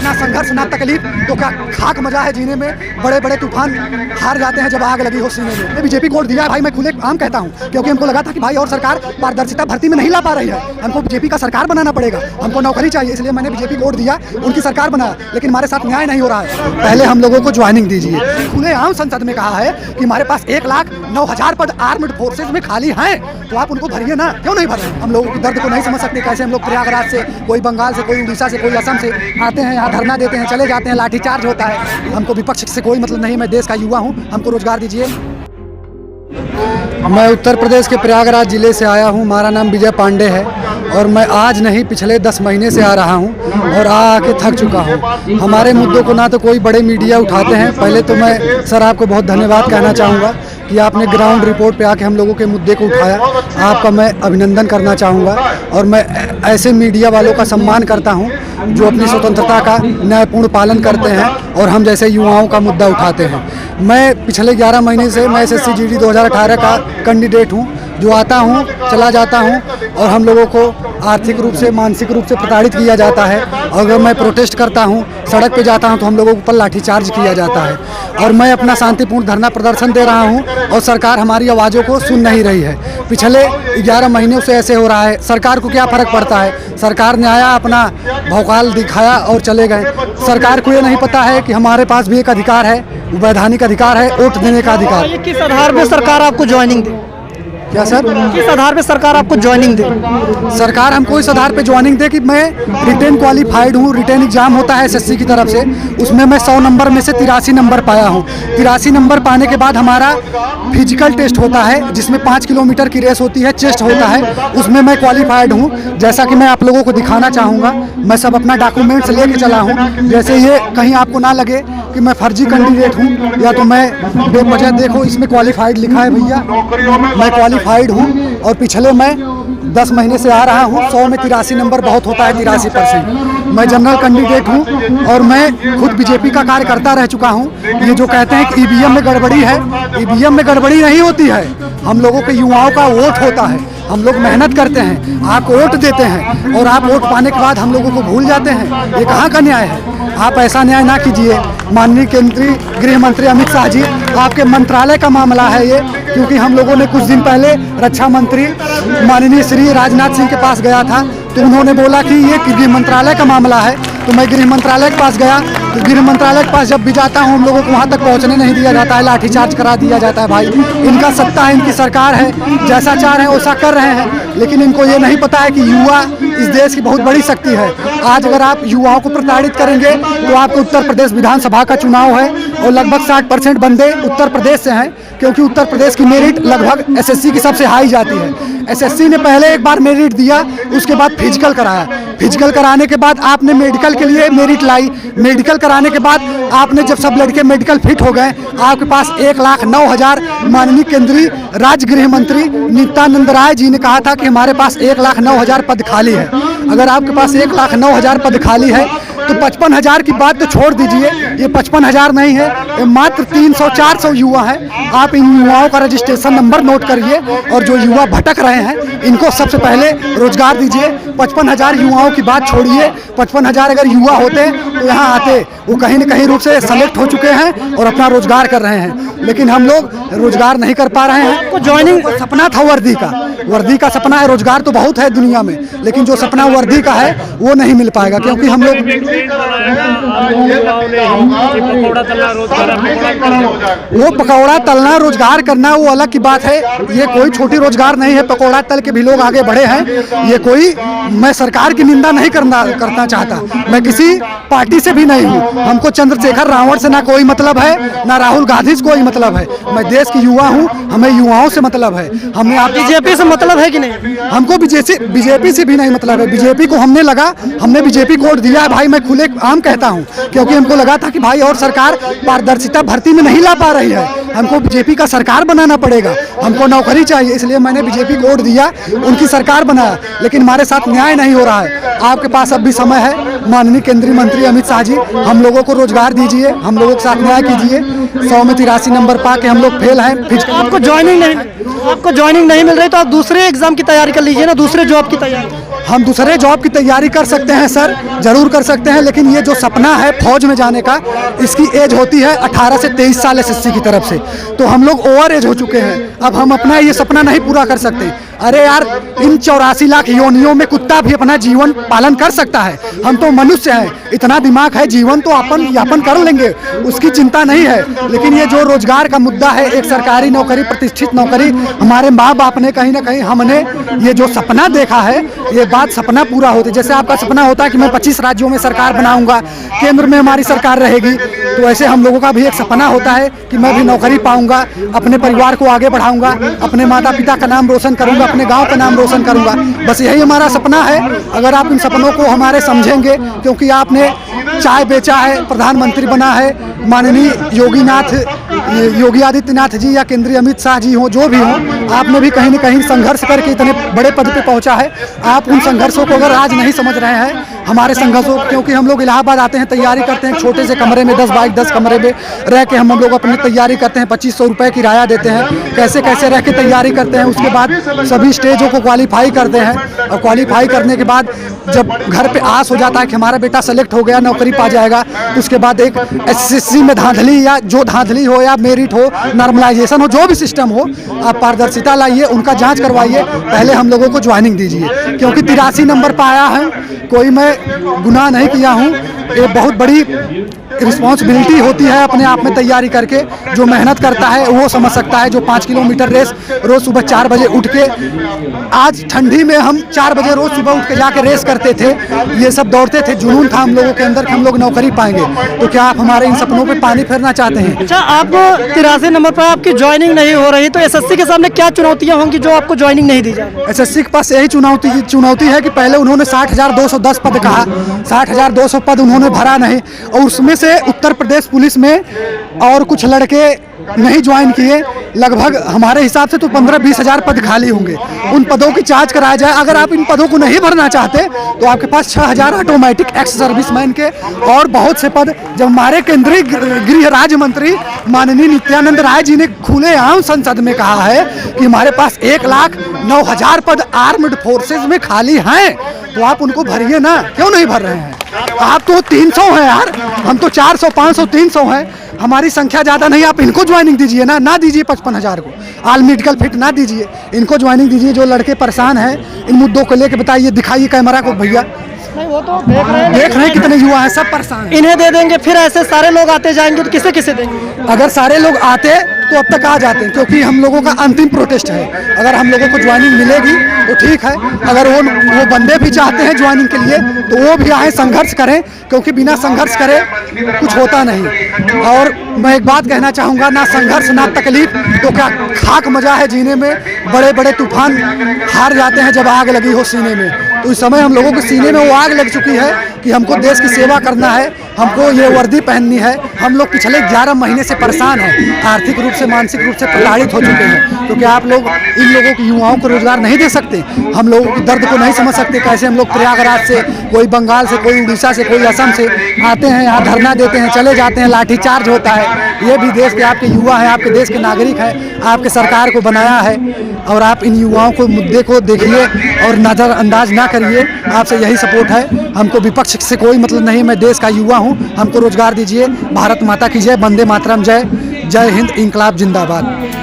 ना संघर्ष ना तकलीफ, तो क्या खाक मजा है जीने में। बड़े बड़े तूफान हार जाते हैं जब आग लगी हो सीने में। बीजेपी को वोट दिया है भाई, मैं खुले आम कहता हूँ, क्योंकि हमको लगा था कि भाई और सरकार पारदर्शिता भर्ती में नहीं ला पा रही है, हमको बीजेपी का सरकार बनाना पड़ेगा, हमको नौकरी चाहिए, इसलिए मैंने बीजेपी को वोट दिया, उनकी सरकार बनाया। लेकिन हमारे साथ न्याय नहीं हो रहा है। पहले हम लोगों को ज्वाइनिंग दीजिए। खुले आम संसद में कहा है कि हमारे पास 1,09,000 पद आर्म्ड फोर्सेज में खाली हैं, तो आप उनको भरिए ना, क्यों नहीं भर रहे हैं? हम लोगों के दर्द को नहीं समझ सकते। कैसे हम लोग प्रयागराज से, कोई बंगाल से, कोई उड़ीसा से, कोई असम से आते हैं, यहाँ धरना देते हैं, चले जाते हैं, लाठीचार्ज होता है। हमको विपक्ष से कोई मतलब नहीं, मैं देश का युवा हूँ, हमको रोजगार दीजिए। मैं उत्तर प्रदेश के प्रयागराज ज़िले से आया हूँ। हमारा नाम विजय पांडे है और मैं आज नहीं पिछले 10 महीने से आ रहा हूँ और आके थक चुका हूँ। हमारे मुद्दों को ना तो कोई बड़े मीडिया उठाते हैं। पहले तो मैं सर आपको बहुत धन्यवाद कहना चाहूँगा कि आपने ग्राउंड रिपोर्ट पे आके हम लोगों के मुद्दे को उठाया, आपका मैं अभिनंदन करना चाहूँगा। और मैं ऐसे मीडिया वालों का सम्मान करता हूँ जो अपनी स्वतंत्रता का न्यायपूर्ण पालन करते हैं और हम जैसे युवाओं का मुद्दा उठाते हैं। मैं पिछले 11 महीने से मैं SSC GD 2018 का कैंडिडेट हूँ, जो आता हूँ चला जाता हूँ और हम लोगों को आर्थिक रूप से, मानसिक रूप से प्रताड़ित किया जाता है। अगर मैं प्रोटेस्ट करता हूँ, सड़क पे जाता हूँ, तो हम लोगों के ऊपर लाठीचार्ज किया जाता है। और मैं अपना शांतिपूर्ण धरना प्रदर्शन दे रहा हूँ और सरकार हमारी आवाज़ों को सुन नहीं रही है। पिछले 11 महीनों से ऐसे हो रहा है। सरकार को क्या फ़र्क पड़ता है? सरकार ने आया, अपना भौकाल दिखाया और चले गए। सरकार को ये नहीं पता है कि हमारे पास भी एक अधिकार है, वैधानिक अधिकार है, वोट देने का अधिकार। किस आधार पर सरकार आपको ज्वाइनिंग दे? क्या सर? किस आधार पे सरकार आपको ज्वाइनिंग दे? सरकार हमको इस आधार पे ज्वाइनिंग दे कि मैं रिटेन क्वालिफाइड हूँ। रिटेन एग्जाम होता है SSC की तरफ से, उसमें मैं 100 नंबर में से 83 नंबर पाया हूँ। 83 नंबर पाने के बाद हमारा फिजिकल टेस्ट होता है, जिसमें 5 किलोमीटर की रेस होती है, चेस्ट होता है, उसमें मैं क्वालिफाइड हूँ। जैसा कि मैं आप लोगों को दिखाना चाहूँगा, मैं सब अपना डॉक्यूमेंट्स लेके चला हूँ। जैसे ये कहीं आपको ना लगे कि मैं फर्जी कैंडिडेट हूँ या तो मैं बेवजह, देखो इसमें क्वालिफाइड लिखा है भैया, मैं क्वालिफाइड हूँ। और पिछले मैं 10 महीने से आ रहा हूँ। 100 में 83 नंबर बहुत होता है, 83%। मैं जनरल कैंडिडेट हूँ और मैं खुद बीजेपी का कार्यकर्ता रह चुका हूँ। ये जो कहते हैं कि EVM में गड़बड़ी है, EVM में गड़बड़ी नहीं होती है। हम लोगों के युवाओं का वोट होता है, हम लोग मेहनत करते हैं, आप वोट देते हैं और आप वोट पाने के बाद हम लोगों को भूल जाते हैं। ये कहाँ का न्याय है? आप ऐसा न्याय ना कीजिए। माननीय केंद्रीय गृह मंत्री अमित शाह जी, आपके मंत्रालय का मामला है ये, क्योंकि हम लोगों ने कुछ दिन पहले रक्षा मंत्री माननीय श्री राजनाथ सिंह के पास गया था, तो उन्होंने बोला कि ये गृह मंत्रालय का मामला है। तो मैं गृह मंत्रालय के पास गया, तो गृह मंत्रालय के पास जब भी जाता हूँ हम लोगों को वहाँ तक पहुँचने नहीं दिया जाता है, लाठीचार्ज करा दिया जाता है। भाई इनका सत्ता है, इनकी सरकार है, जैसा चाह रहे हैं वैसा कर रहे हैं, लेकिन इनको ये नहीं पता है कि युवा इस देश की बहुत बड़ी शक्ति है। आज अगर आप युवाओं को प्रताड़ित करेंगे तो आपको उत्तर प्रदेश विधानसभा का चुनाव है और लगभग 60% बंदे उत्तर प्रदेश से हैं, क्योंकि उत्तर प्रदेश की मेरिट लगभग SSC की सबसे हाई जाती है। SSC ने पहले एक बार मेरिट दिया, उसके बाद फिजिकल कराया। फिजिकल कराने के बाद आपने मेडिकल के लिए मेरिट लाई। मेडिकल कराने के बाद आपने जब सब लड़के मेडिकल फिट हो गए, आपके पास 1,09,000, माननीय केंद्रीय राज्य गृह मंत्री नित्यानंद राय जी ने कहा था कि हमारे पास 1,09,000 पद खाली है। अगर आपके पास 1,09,000 पद खाली है तो 55,000 की बात तो छोड़ दीजिए, ये 55,000 नहीं है, ये मात्र 300-400 युवा हैं। आप इन युवाओं का रजिस्ट्रेशन नंबर नोट करिए और जो युवा भटक रहे हैं इनको सबसे पहले रोजगार दीजिए। 55,000 युवाओं की बात छोड़िए, 55,000 अगर युवा होते तो यहाँ आते। वो कहीं न कहीं रूप से सेलेक्ट हो चुके हैं और अपना रोजगार कर रहे हैं, लेकिन हम लोग रोजगार नहीं कर पा रहे हैं। को ज्वाइनिंग सपना था वर्दी का सपना है। रोजगार तो बहुत है दुनिया में, लेकिन जो सपना वर्दी का है वो नहीं मिल पाएगा, क्योंकि हम लोग वो पकौड़ा तलना रोजगार करना वो अलग की बात है। ये कोई छोटी रोजगार नहीं है, पकौड़ा तल के भी लोग आगे बढ़े हैं। ये कोई, मैं सरकार की निंदा नहीं करना चाहता, मैं किसी पार्टी से भी नहीं हूँ। हमको चंद्रशेखर रावण से ना कोई मतलब है, ना राहुल गांधी से कोई मतलब है। मैं देश की युवा हूँ, हमें युवाओं से मतलब है। हमें बीजेपी से मतलब है कि नहीं? हमको बीजेपी से भी नहीं मतलब है। बीजेपी को हमने बीजेपी को वोट दिया है भाई, मैं खुले आम कहता हूँ, क्योंकि हमको लगा था कि भाई और सरकार पारदर्शिता भर्ती में नहीं ला पा रही है, हमको बीजेपी का सरकार बनाना पड़ेगा, हमको नौकरी चाहिए, इसलिए मैंने बीजेपी को वोट दिया, उनकी सरकार बनाया। लेकिन हमारे साथ न्याय नहीं हो रहा है। आपके पास अब भी समय है, माननीय केंद्रीय मंत्री अमित शाह जी, हम लोगों को रोजगार दीजिए, हम लोगों के साथ न्याय कीजिए। 100 में 83 नंबर पा के हम लोग फेल हैं। आपको ज्वाइनिंग नहीं मिल रही तो आप दूसरे एग्जाम की तैयारी कर लीजिए ना, दूसरे जॉब की तैयारी। हम दूसरे जॉब की तैयारी कर सकते हैं सर, ज़रूर कर सकते हैं, लेकिन ये जो सपना है फौज में जाने का, इसकी एज होती है 18 से 23 साल एसएससी की तरफ से। तो हम लोग ओवर एज हो चुके हैं, अब हम अपना ये सपना नहीं पूरा कर सकते। अरे यार, इन 84 लाख योनियों में कुत्ता भी अपना जीवन पालन कर सकता है, हम तो मनुष्य हैं, इतना दिमाग है, जीवन तो अपन यापन कर लेंगे, उसकी चिंता नहीं है। लेकिन ये जो रोजगार का मुद्दा है, एक सरकारी नौकरी, प्रतिष्ठित नौकरी, हमारे माँ बाप ने कहीं ना कहीं, हमने ये जो सपना देखा है, ये बात सपना पूरा होती। जैसे आपका सपना होता है कि मैं 25 राज्यों में सरकार बनाऊंगा, केंद्र में हमारी सरकार रहेगी, तो ऐसे हम लोगों का भी एक सपना होता है कि मैं भी नौकरी पाऊंगा, अपने परिवार को आगे बढ़ाऊंगा, अपने माता पिता का नाम रोशन करूंगा, अपने गांव का नाम रोशन करूंगा। बस यही हमारा सपना है। अगर आप इन सपनों को हमारे समझेंगे, क्योंकि आपने चाय बेचा है, प्रधानमंत्री बना है, माननीय योगी आदित्यनाथ जी या केंद्रीय अमित शाह जी हो, जो भी हो, आपने भी कहीं न कहीं संघर्ष करके इतने बड़े पद पे पहुंचा है। आप उन संघर्षों को अगर आज नहीं समझ रहे हैं, हमारे संघर्षों, क्योंकि हम लोग इलाहाबाद आते हैं, तैयारी करते हैं, छोटे से कमरे में 10 बाई 10 कमरे में रह के हम लोग अपनी तैयारी करते हैं, 2500 रुपये किराया देते हैं, कैसे कैसे रह के तैयारी करते हैं। उसके बाद सभी स्टेजों को क्वालिफाई करते हैं, और क्वालिफाई करने के बाद जब घर पे आस हो जाता है कि हमारा बेटा सेलेक्ट हो गया, नौकरी पा जाएगा, तो उसके बाद एक एसएससी में धांधली, या जो धांधली हो या मेरिट हो, नॉर्मलाइजेशन हो, जो भी सिस्टम हो, आप पारदर्शिता लाइए, उनका जांच करवाइए, पहले हम लोगों को ज्वाइनिंग दीजिए। क्योंकि 83 नंबर पाया है, कोई मैं गुनाह नहीं किया हूँ, ये बहुत बड़ी रिस्पॉन्सिबिलिटी होती है अपने आप में तैयारी करके। जो मेहनत करता है वो समझ सकता है। जो 5 किलोमीटर रेस रोज़ सुबह 4 बजे उठ के, आज ठंडी में हम 4 बजे रोज़ सुबह उठ के जाके रेस करते थे, ये सब दौड़ते थे, जुनून था हम लोगों के अंदर कि हम लोग नौकरी पाएंगे। तो क्या आप हमारे इन सपनों पे पानी फेरना चाहते हैं? अच्छा, आपको 83 नंबर पर आपकी ज्वाइनिंग नहीं हो रही, तो एसएससी के सामने क्या चुनौतियाँ होंगी जो आपको ज्वाइनिंग नहीं दी जाएगी? एसएससी के पास यही चुनौती है कि पहले उन्होंने 60,210 पद कहा, 60,200 पद उन्होंने भरा नहीं, और उसमें से उत्तर प्रदेश पुलिस में और कुछ लड़के नहीं ज्वाइन किए। लगभग हमारे हिसाब से तो 15-20 हज़ार पद खाली होंगे। उन पदों की जांच कराया जाए। अगर आप इन पदों को नहीं भरना चाहते तो आपके पास 6,000 ऑटोमेटिक एक्स सर्विसमैन के और बहुत से पद, जब हमारे केंद्रीय गृह राज्य मंत्री माननीय नित्यानंद राय जी ने खुलेआम संसद में कहा है कि हमारे पास 1,09,000 पद आर्म्ड फोर्सेज में खाली हैं, तो आप उनको भरिए ना। क्यों नहीं भर रहे हैं? आप तो 300 हैं यार, हम तो 400, 500, 300 हैं, हमारी संख्या ज़्यादा नहीं। आप इनको ज्वाइनिंग दीजिए ना दीजिए 55,000 को, ऑल मेडिकल फिट ना दीजिए, इनको ज्वाइनिंग दीजिए। जो लड़के परेशान हैं, इन मुद्दों को लेके बताइए, दिखाइए कैमरा को भैया। नहीं, वो तो देख रहे हैं कितने युवा हैं, सब परेशान हैं। इन्हें दे देंगे, फिर ऐसे सारे लोग आते जाएंगे तो किसे किसे देंगे? अगर सारे लोग आते तो अब तक आ जाते, क्योंकि हम लोगों का अंतिम प्रोटेस्ट है। अगर हम लोगों को ज्वाइनिंग मिलेगी तो ठीक है, अगर वो बंदे भी चाहते हैं ज्वाइनिंग के लिए तो वो भी आए, संघर्ष करें, क्योंकि बिना संघर्ष करे कुछ होता नहीं। और मैं एक बात कहना चाहूँगा, ना संघर्ष ना तकलीफ तो क्या खाक मजा है जीने में। बड़े बड़े तूफान हार जाते हैं जब आग लगी हो सीने में। तो इस समय हम लोगों के सीने में वो आग लग चुकी है कि हमको देश की सेवा करना है, हमको ये वर्दी पहननी है। हम लोग पिछले 11 महीने से परेशान हैं, आर्थिक रूप से, मानसिक रूप से प्रताड़ित हो चुके हैं, क्योंकि आप लोग इन लोगों के युवाओं को रोजगार नहीं दे सकते, हम लोगों के दर्द को नहीं समझ सकते। कैसे हम लोग प्रयागराज से, कोई बंगाल से, कोई उड़ीसा से, कोई असम से आते हैं, यहाँ धरना देते हैं, चले जाते हैं, लाठीचार्ज होता है। ये भी देश के आपके युवा हैं, आपके देश के नागरिक हैं, आपके सरकार को बनाया है, और आप इन युवाओं को, मुद्दे को देखिए और नज़रअंदाज ना करिए। आपसे यही सपोर्ट है, हमको विपक्ष से कोई मतलब नहीं, मैं देश का युवा हूँ, हमको रोजगार दीजिए। भारत माता की जय, वंदे मातरम, जय हिंद, इंकलाब जिंदाबाद।